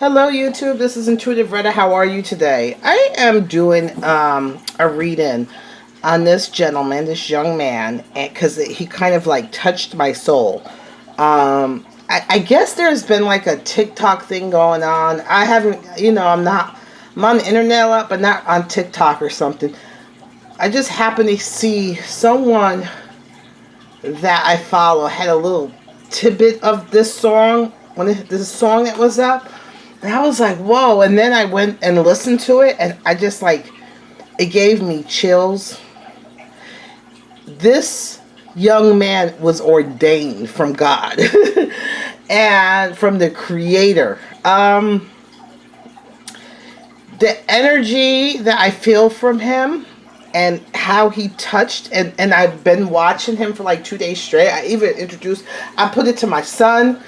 Hello YouTube, this is Intuitive Retta. How are you today? I am doing a read-in on this gentleman, this young man, because he kind of like touched my soul. I guess there's been like a TikTok thing going on. I haven't, I'm on the internet a lot, but not on TikTok or something. I just happened to see someone that I follow had a little tidbit of this song, this song that was up. And I was like, whoa. And then I went and listened to it, and I just like, it gave me chills. This young man was ordained from God and from the Creator. The energy that I feel from him and how he touched, and I've been watching him for like 2 days straight. I put it to my son.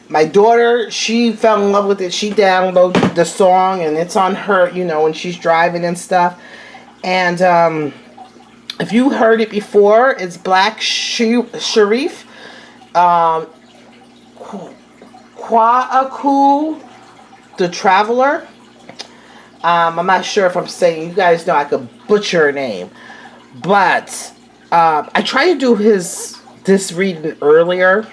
My daughter, she fell in love with it. She downloaded the song, and it's on her, when she's driving and stuff. And if you heard it before, it's Black Sherif, Kwaku, the Traveler. I'm not sure if I'm saying, you guys know I could butcher her name. But I tried to do this reading earlier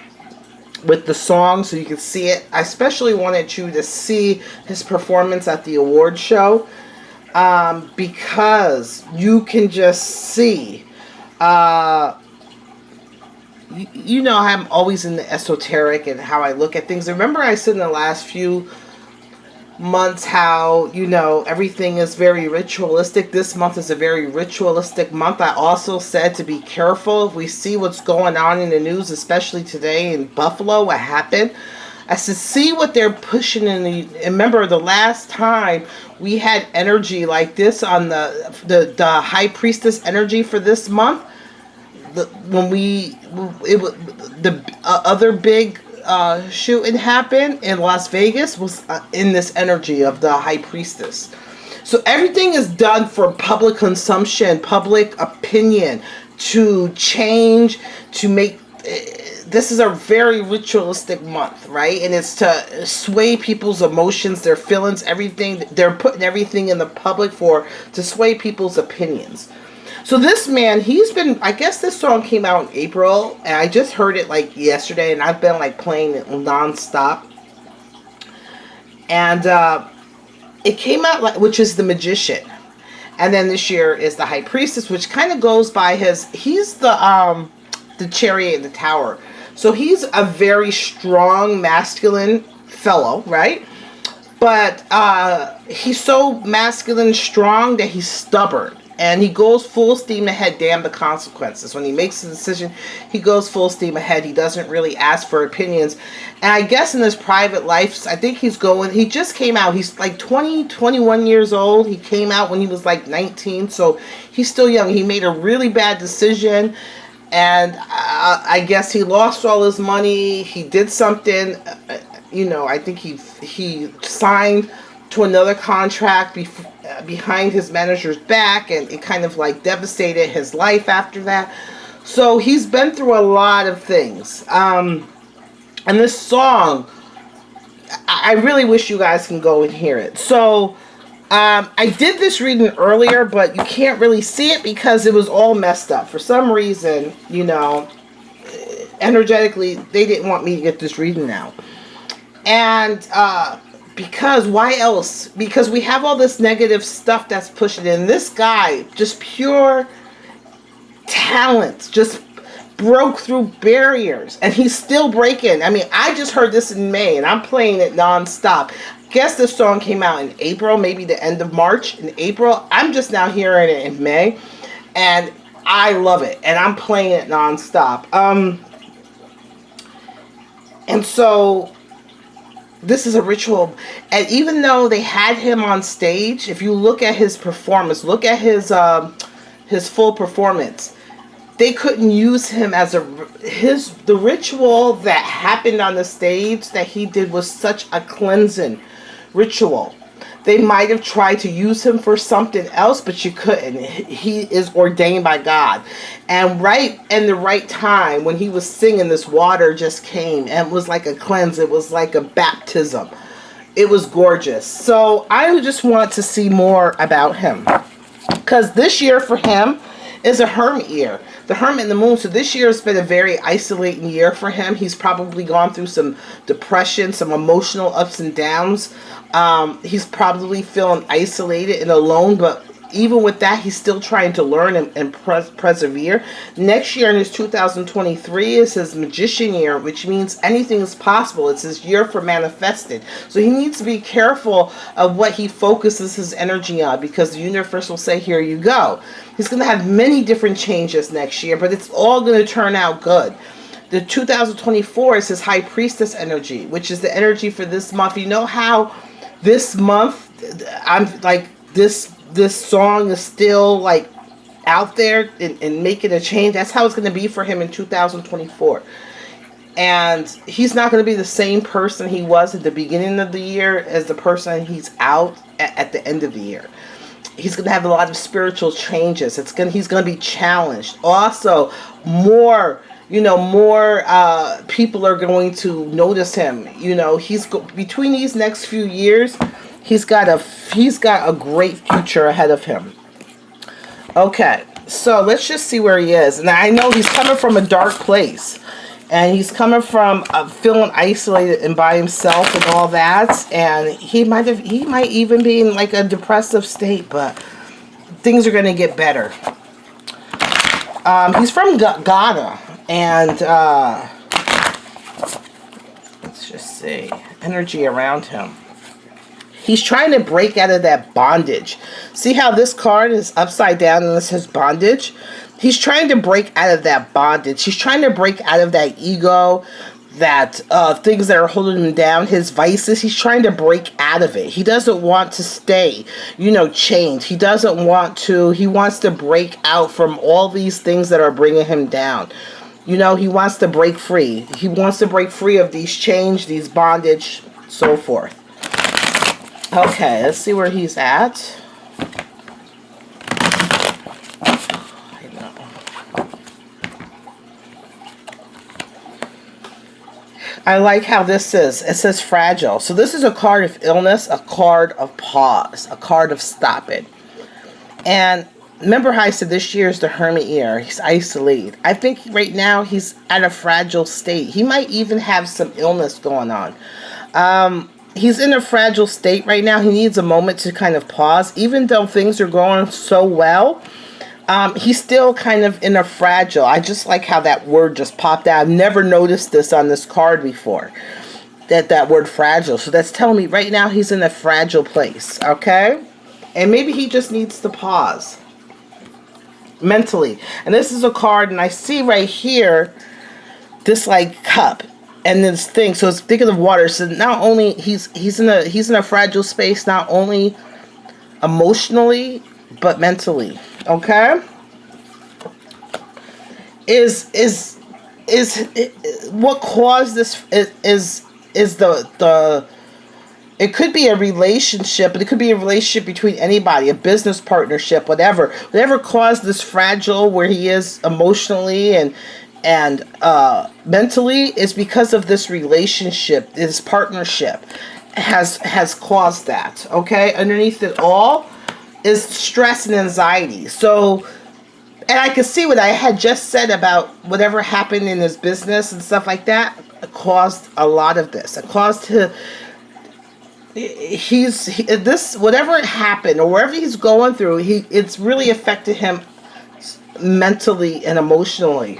with the song so you can see it. I especially wanted you to see his performance at the award show, because you can just see, you know, I'm always in the esoteric and how I look at things. Remember I said in the last few months how, everything is very ritualistic. This month is a very ritualistic month. I also said to be careful if we see what's going on in the news, especially today in Buffalo, what happened. I said, see what they're pushing in the. Remember the last time we had energy like this on the high priestess energy for this month. The other big shooting happened in Las Vegas was in this energy of the high priestess. So everything is done for public consumption, public opinion, to change, to make. This is a very ritualistic month, right? And it's to sway people's emotions, their feelings, everything. They're putting everything in the public to sway people's opinions. So this man, he's been, I guess this song came out in April, and I just heard it like yesterday, and I've been like playing it nonstop. And it came out like, which is the Magician. And then this year is the High Priestess, which kind of goes by he's the Chariot in the Tower. So he's a very strong, masculine fellow, right? But he's so masculine, strong that he's stubborn. And he goes full steam ahead, damn the consequences. When he makes a decision, he goes full steam ahead. He doesn't really ask for opinions. And I guess in his private life, I think he just came out. He's like 20, 21 years old. He came out when he was like 19. So he's still young. He made a really bad decision. And I guess he lost all his money. He did something, I think he signed to another contract behind his manager's back, and it kind of like devastated his life after that. So he's been through a lot of things. And this song, I really wish you guys can go and hear it. So I did this reading earlier, but you can't really see it because it was all messed up. For some reason, energetically, they didn't want me to get this reading now. And because why else? Because we have all this negative stuff that's pushing in. This guy, just pure talent, just broke through barriers, and he's still breaking. I mean, I just heard this in May, and I'm playing it nonstop. Guess this song came out in April, maybe the end of March. In April, I'm just now hearing it in May, and I love it, and I'm playing it nonstop. And so this is a ritual, and even though they had him on stage, if you look at his performance, look at his full performance, they couldn't use him as the ritual that happened on the stage that he did was such a cleansing ritual. They might have tried to use him for something else, but you couldn't. He is ordained by God. And right in the right time, when he was singing, this water just came, and it was like a cleanse. It was like a baptism. It was gorgeous. So I just want to see more about him. Because this year for him is a hermit year. The hermit and the moon. So this year has been a very isolating year for him. He's probably gone through some depression, some emotional ups and downs. He's probably feeling isolated and alone, but even with that, he's still trying to learn and persevere. Next year, in his 2023, is his magician year, which means anything is possible. It's his year for manifested. So he needs to be careful of what he focuses his energy on, because the universe will say, here you go. He's going to have many different changes next year, but it's all going to turn out good. The 2024 is his high priestess energy, which is the energy for this month. You know how this month, I'm like, this song is still like out there and making a change. That's how it's going to be for him in 2024. And he's not going to be the same person he was at the beginning of the year as the person he's out at the end of the year. He's going to have a lot of spiritual changes. He's going to be challenged. Also, more people are going to notice him. Between these next few years, he's got a great future ahead of him. Okay, so let's just see where he is. And I know he's coming from a dark place, and he's coming from feeling isolated and by himself and all that. And he might even be in like a depressive state, but things are going to get better. He's from Ghana, and let's just see energy around him. He's trying to break out of that bondage. See how this card is upside down and this says bondage? He's trying to break out of that bondage. He's trying to break out of that ego, that things that are holding him down, his vices. He's trying to break out of it. He doesn't want to stay, chained. He wants to break out from all these things that are bringing him down. He wants to break free. He wants to break free of these chains, these bondage, so forth. Okay, let's see where he's at. I like how this is. It says fragile. So this is a card of illness, a card of pause, a card of stopping. And remember how I said this year is the hermit year. He's isolated. I think right now he's at a fragile state. He might even have some illness going on. He's in a fragile state right now. He needs a moment to kind of pause. Even though things are going so well, he's still kind of in a fragile. I just like how that word just popped out. I've never noticed this on this card before. That word fragile. So that's telling me right now he's in a fragile place. Okay? And maybe he just needs to pause mentally. And this is a card, and I see right here this like cup. And this thing, so it's thinking of water. So not only he's in a fragile space, not only emotionally but mentally. Okay, is what caused this? Is the it could be a relationship, but it could be a relationship between anybody, a business partnership, whatever caused this fragile where he is emotionally and mentally is because of this relationship, this partnership has caused that. Okay, underneath it all is stress and anxiety. So, and I could see what I had just said about whatever happened in his business and stuff like that. It caused a lot of this. It caused this whatever happened or wherever he's going through. It's really affected him mentally and emotionally.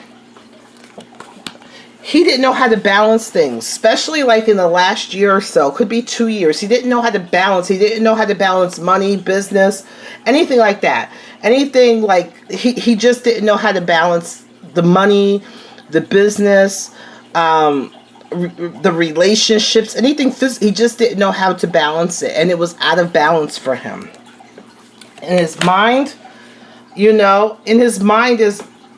He didn't know how to balance things, especially like in the last year or so. Could be 2 years. He didn't know how to balance. He didn't know how to balance money, business, anything like that. Anything like he just didn't know how to balance the money, the business, the relationships, anything. He just didn't know how to balance it, and it was out of balance for him. In his mind,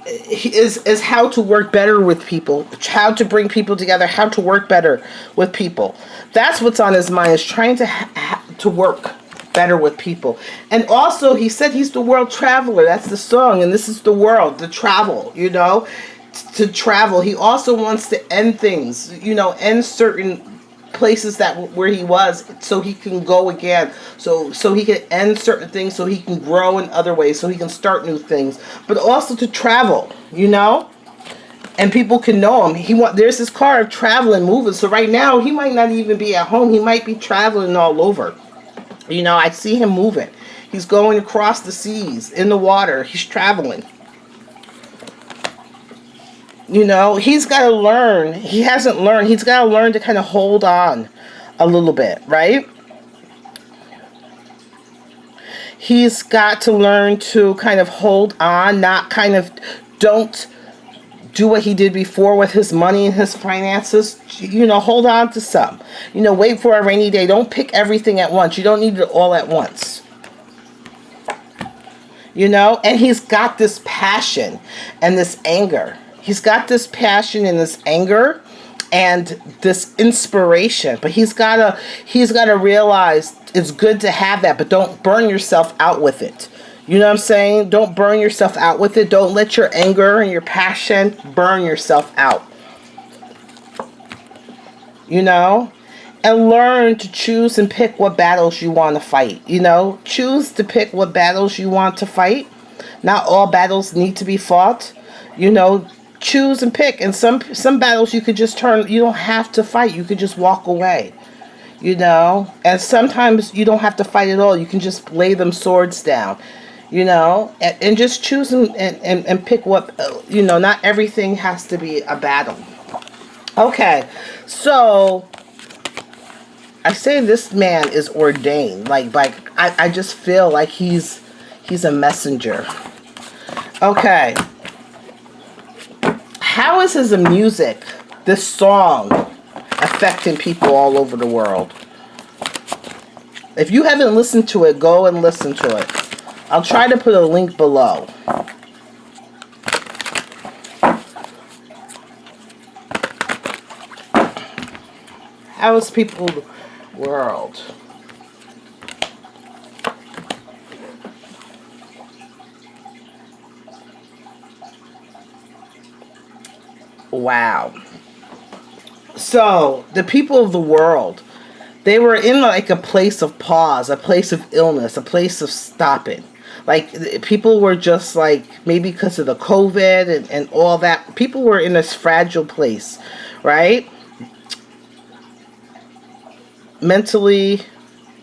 is how to work better with people, how to bring people together, how to work better with people. That's what's on his mind, is trying to work better with people. And also, he said he's the world traveler. That's the song, and this is the world, the travel, to travel. He also wants to end things, end certain places that where he was, so he can go again, so he can end certain things, so he can grow in other ways, so he can start new things, but also to travel, you know, and people can know him. There's this car of traveling, moving. So right now he might not even be at home. He might be traveling all over. You know, I see him moving. He's going across the seas, in the water. He's traveling. You know, he's got to learn. He hasn't learned. He's got to learn to kind of hold on a little bit, right? He's got to learn to kind of hold on, not kind of, don't do what he did before with his money and his finances. You know, hold on to some. You know, wait for a rainy day. Don't pick everything at once. You don't need it all at once. You know, and he's got this passion and this anger. He's got this passion and this anger and this inspiration. But he's gotta realize it's good to have that, but don't burn yourself out with it. You know what I'm saying? Don't burn yourself out with it. Don't let your anger and your passion burn yourself out. You know? And learn to choose and pick what battles you want to fight. You know? Choose to pick what battles you want to fight. Not all battles need to be fought. You know? Choose and pick. And some battles you could just turn. You don't have to fight. You could just walk away. You know? And sometimes you don't have to fight at all. You can just lay them swords down. You know, and just choose and pick what, you know, not everything has to be a battle. Okay, so I say this man is ordained. Like I just feel like he's a messenger. Okay, how is his music, this song, affecting people all over the world? If you haven't listened to it, go and listen to it. I'll try to put a link below. How is people world? Wow. So, the people of the world, they were in like a place of pause, a place of illness, a place of stopping. Like, people were just like, maybe because of the COVID and all that, people were in this fragile place, right? Mentally,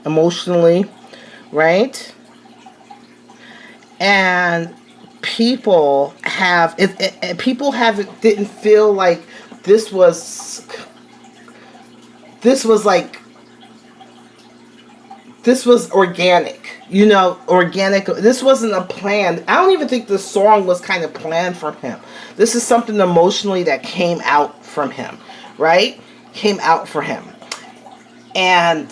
emotionally, right? And people didn't feel like this was organic. You know, organic. This wasn't a plan. I don't even think this song was kind of planned from him. This is something emotionally that came out from him, right? Came out for him. And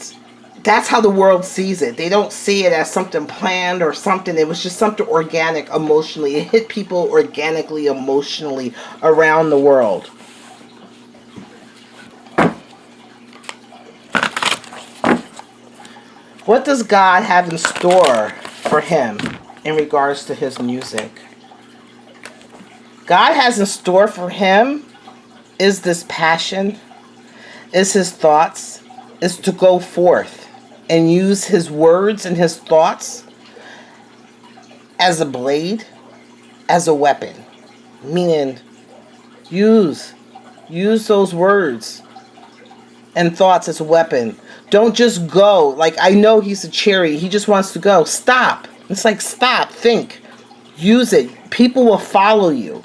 that's how the world sees it. They don't see it as something planned or something. It was just something organic emotionally. It hit people organically, emotionally around the world. What does God have in store for him in regards to his music? God has in store for him is this passion, is his thoughts, is to go forth and use his words and his thoughts as a blade, as a weapon. Meaning, use those words and thoughts as a weapon. Don't just go. Like, I know he's a cherry. He just wants to go. Stop. It's like, stop. Think. Use it. People will follow you.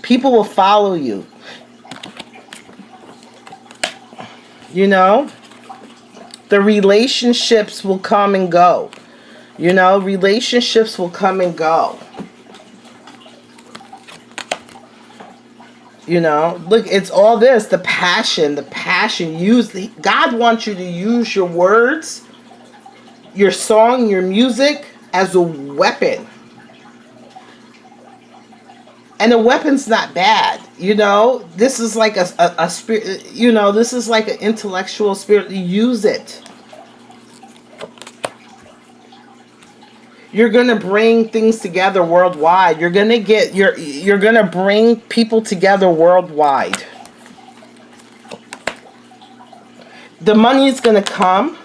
People will follow you. You know? The relationships will come and go. You know? Relationships will come and go. You know, look, it's all this, the passion, God wants you to use your words, your song, your music as a weapon. And a weapon's not bad, you know. This is like a spirit, you know, this is like an intellectual spirit. Use it. You're going to bring things together worldwide. You're going to bring people together worldwide. the money is going to come.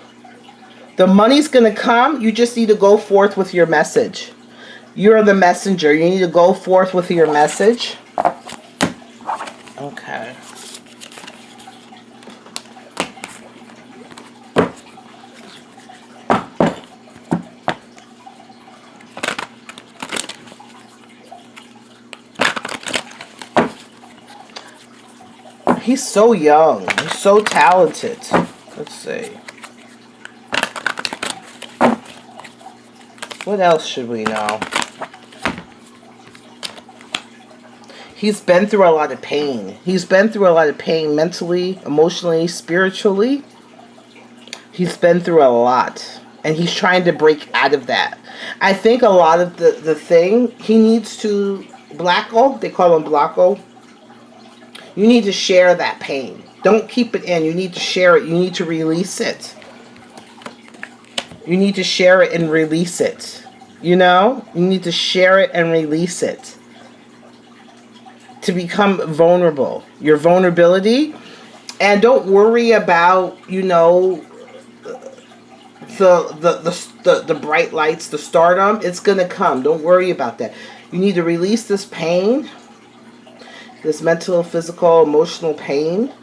The money's going to come. You just need to go forth with your message. You're the messenger. You need to go forth with your message. Okay. He's so young. He's so talented. Let's see. What else should we know? He's been through a lot of pain. He's been through a lot of pain mentally, emotionally, spiritually. He's been through a lot. And he's trying to break out of that. I think a lot of the thing, he needs to, Blacko, they call him Blacko. You need to share that pain. Don't keep it in. You need to share it. You need to release it. You need to share it and release it. You know? You need to share it and release it. To become vulnerable. Your vulnerability. And don't worry about, you know, the bright lights, the stardom. It's going to come. Don't worry about that. You need to release this pain. This mental, physical, emotional pain.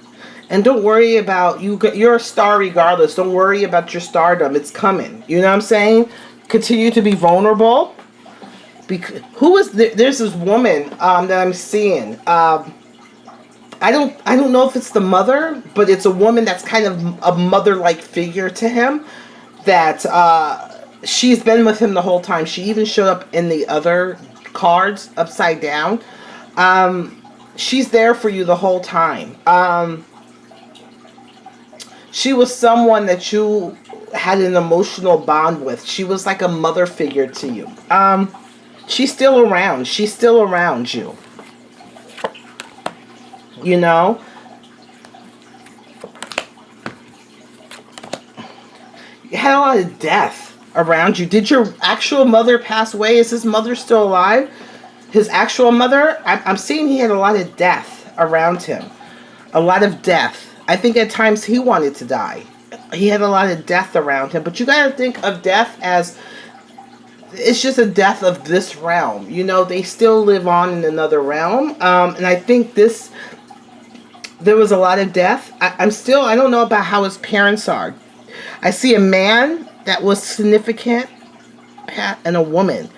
And don't worry about, you're a star regardless. Don't worry about your stardom. It's coming. You know what I'm saying? Continue to be vulnerable. There's this woman that I'm seeing. I don't know if it's the mother, but it's a woman that's kind of a mother-like figure to him. That she's been with him the whole time. She even showed up in the other cards upside down. She's there for you the whole time. She was someone that you had an emotional bond with. She was like a mother figure to you. She's still around. She's still around you. You know? You had a lot of death around you. Did your actual mother pass away? Is his mother still alive? His actual mother? I'm seeing he had a lot of death around him. A lot of death. I think at times he wanted to die. He had a lot of death around him. But you got to think of death as, it's just a death of this realm. You know, they still live on in another realm. And I think there was a lot of death. I don't know about how his parents are. I see a man that was significant and a woman.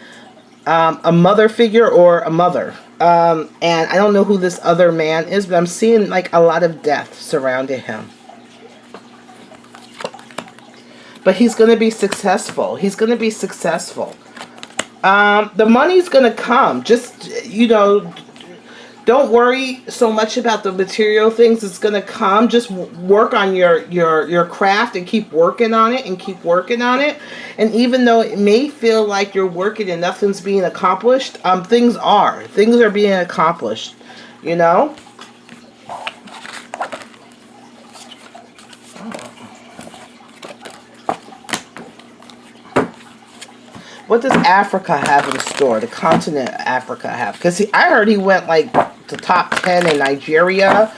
A mother figure or a mother. And I don't know who this other man is, but I'm seeing like a lot of death surrounding him. But he's going to be successful. He's going to be successful. The money's going to come. Just, you know, don't worry so much about the material things. It's going to come. Just work on your craft and keep working on it and keep working on it. And even though it may feel like you're working and nothing's being accomplished, things are. Things are being accomplished, you know? What does Africa have in store? The continent of Africa have? Because I heard he went like the top 10 in Nigeria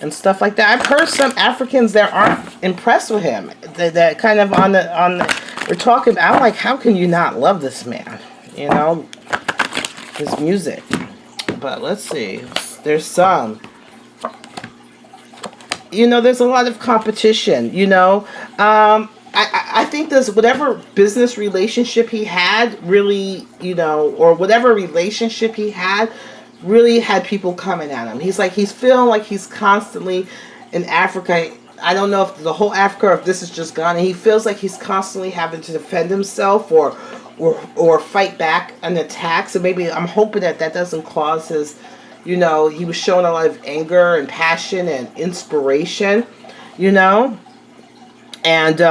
and stuff like that. I've heard some Africans that aren't impressed with him. That kind of on the we're talking. I'm like, how can you not love this man? You know, his music. But let's see. There's some. You know, there's a lot of competition. You know. I think this, whatever business relationship he had really, you know, or whatever relationship he had really had people coming at him. He's feeling like he's constantly in Africa. I don't know if the whole Africa or if this is just Ghana. He feels like he's constantly having to defend himself or fight back an attack. So maybe I'm hoping that doesn't cause his, you know, he was showing a lot of anger and passion and inspiration, you know. And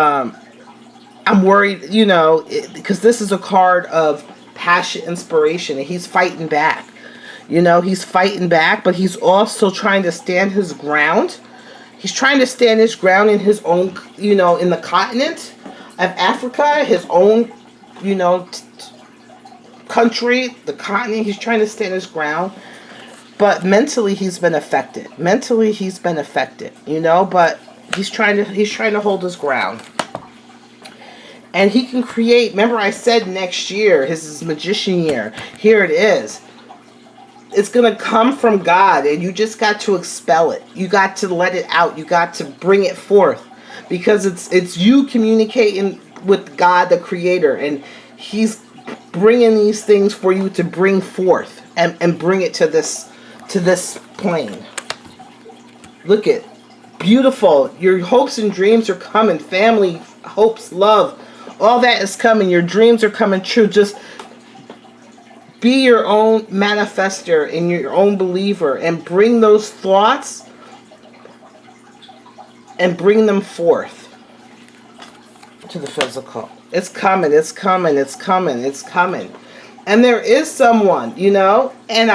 I'm worried, you know, because this is a card of passion, inspiration, and he's fighting back. You know, he's fighting back, but he's also trying to stand his ground. He's trying to stand his ground in his own, you know, in the continent of Africa, his own, you know, country, the continent. He's trying to stand his ground. But mentally, he's been affected. Mentally, he's been affected, you know, but He's trying to hold his ground. And he can create. Remember I said next year, his magician year. Here it is. It's going to come from God, and you just got to expel it. You got to let it out. You got to bring it forth, because it's you communicating with God, the creator, and he's bringing these things for you to bring forth and bring it to this plane. Look at beautiful. Your hopes and dreams are coming. Family, hopes, love, all that is coming. Your dreams are coming true. Just be your own manifester and your own believer, and bring those thoughts and bring them forth to the physical. It's coming, it's coming, it's coming, it's coming. And there is someone, you know, and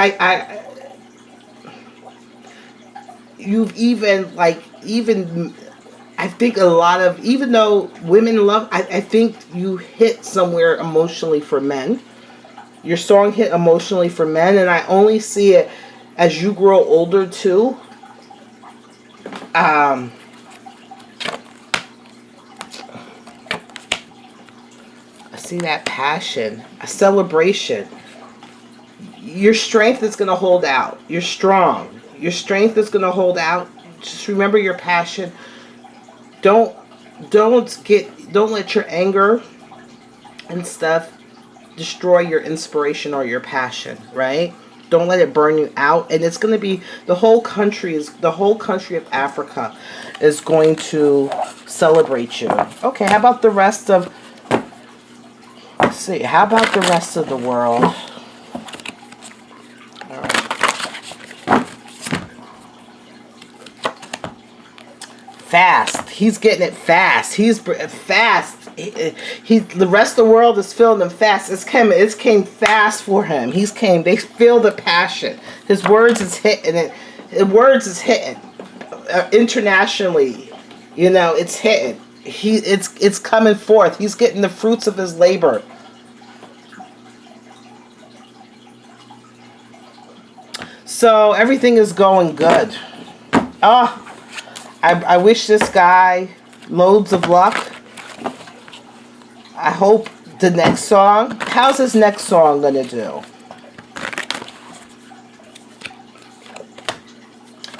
you've even, like, even, I think a lot of, even though women love, I think you hit somewhere emotionally for men. Your song hit emotionally for men, and I only see it as you grow older too. I see that passion, a celebration. Your strength is going to hold out. You're strong. Your strength is going to hold out. Just remember your passion. Don't let your anger and stuff destroy your inspiration or your passion, right? Don't let it burn you out. And it's going to be the whole country of Africa is going to celebrate you. Okay, how about the rest of, let's see, how about the rest of the world? All right. Fast. He's getting it fast. He's fast. The rest of the world is feeling them fast. It came fast for him. They feel the passion. His words is hitting it. His words is hitting internationally. You know, it's hitting. It's coming forth. He's getting the fruits of his labor. So everything is going good. I wish this guy loads of luck. I hope the next song, how's his next song going to do?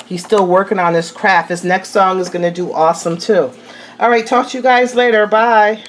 He's still working on his craft. His next song is going to do awesome too. All right, talk to you guys later. Bye.